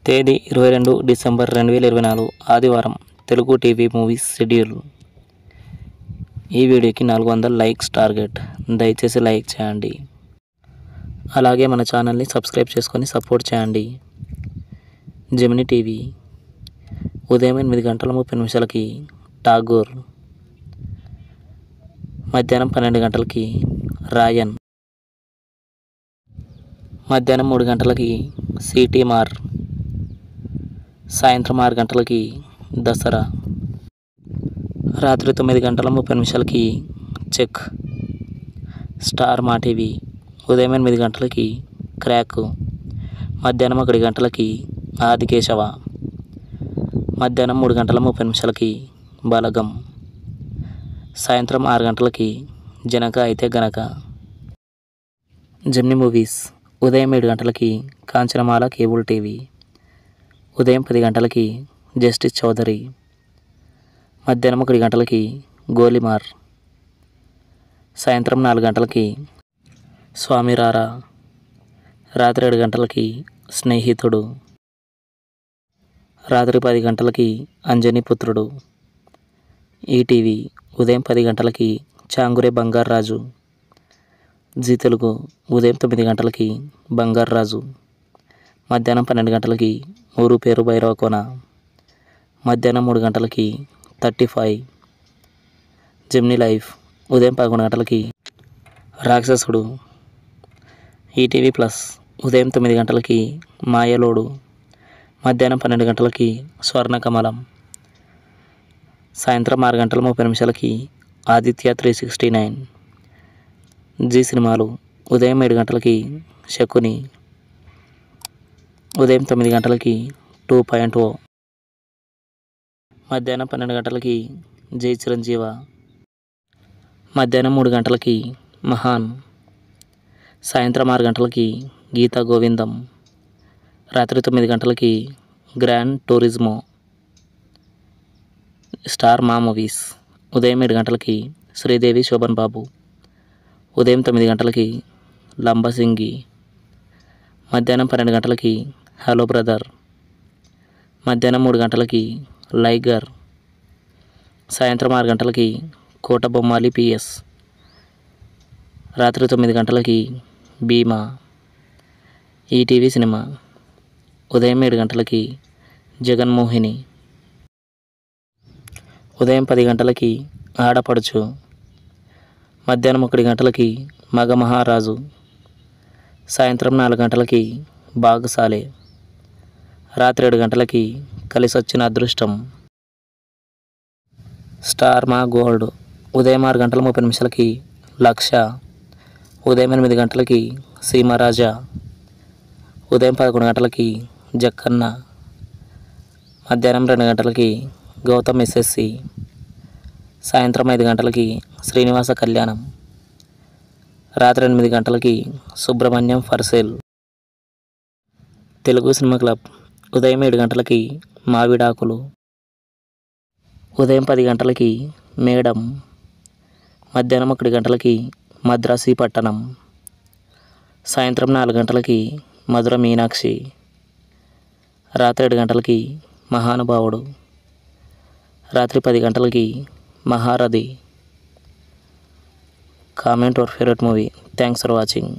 తేదీ 22 డిసెంబర్ 2024 ఆదివారం Telugu TV movies schedule. ఈ వీడియోకి 400 లైక్స్ టార్గెట్. దయచేసి లైక్ చేయండి. అలాగే మన ఛానల్ని సబ్స్క్రైబ్ చేసుకొని సపోర్ట్ చేయండి. జెమినీ టీవీ ఉదయం 8:30 ఠాగూర్, మధ్యాహ్నం 12 రాయన్, మధ్యాహ్నం 3 సిటీ మార్, సాయంత్రం 6 దసరా, రాత్రి 9:30 చెక్. స్టార్ మా టీవీ ఉదయం 8 క్రాక్, మధ్యాహ్నం 1 ఆదికేశవ, మధ్యాహ్నం 3:30 బలగం, సాయంత్రం 6 జనక అయితే గనక. జెమినీ మూవీస్ ఉదయం 7 కాంచనమాల కేబుల్ టీవీ, ఉదయం 10 జస్టిస్ చౌదరి, మధ్యాహ్నం 1 గోలిమార్, సాయంత్రం 4 స్వామి రారా, రాత్రి 7 స్నేహితుడు, రాత్రి 10 అంజనీ పుత్రుడు. ఈటీవీ ఉదయం 10 చాంగురే బంగారాజు, జీ తెలుగు ఉదయం 9 బంగారాజు, మధ్యాహ్నం 12 ఊరు పేరు భైరవకోన, మధ్యాహ్నం 3 35. జెమినీ లైఫ్ ఉదయం 11 రాక్షసుడు. ఈటీవీ ప్లస్ ఉదయం 9 మాయలోడు, మధ్యాహ్నం 12 స్వర్ణకమలం, సాయంత్రం 6:30 ఆదిత్య 369. జీ సినిమాలు ఉదయం 7 శకుని, ఉదయం 9 2.0, మధ్యాహ్నం 12 జై చిరంజీవ, మధ్యాహ్నం 3 మహాన్, సాయంత్రం 6 గీతా గోవిందం, రాత్రి 9 గ్రాండ్ టూరిజమో. స్టార్ మా మూవీస్ ఉదయం 7 శ్రీదేవి శోభన్ బాబు, ఉదయం 9 లంబసింగి, మధ్యాహ్నం 12 హలో బ్రదర్, మధ్యాహ్నం 3 లైగర్, సాయంత్రం 6 కోట బొమ్మాలి PS, రాత్రి 9 భీమా. ఈటీవీ సినిమా ఉదయం 7 జగన్మోహిని, ఉదయం 10 ఆడపడుచు, మధ్యాహ్నం 1 మగ మహారాజు, సాయంత్రం 4 బాగసాలే, రాత్రి 7 కలిసొచ్చిన అదృష్టం. స్టార్ మా గోల్డ్ ఉదయం 6:30 లక్ష, ఉదయం 8 సీమరాజా, ఉదయం 11 జక్కన్న, మధ్యాహ్నం 2 గౌతమ్ SSC, సాయంత్రం 5 శ్రీనివాస కళ్యాణం, రాత్రి 8 సుబ్రహ్మణ్యం ఫర్సేల్. తెలుగు సినిమా క్లబ్ ఉదయం 7 మావిడాకులు, ఉదయం 10 మేడం, మధ్యాహ్నం 1 మద్రాసి పట్టణం, సాయంత్రం 4 మధుర మీనాక్షి, రాత్రి 7 మహానుభావుడు, రాత్రి 10 Maharathi. Comment your favourite movie. Thanks for watching.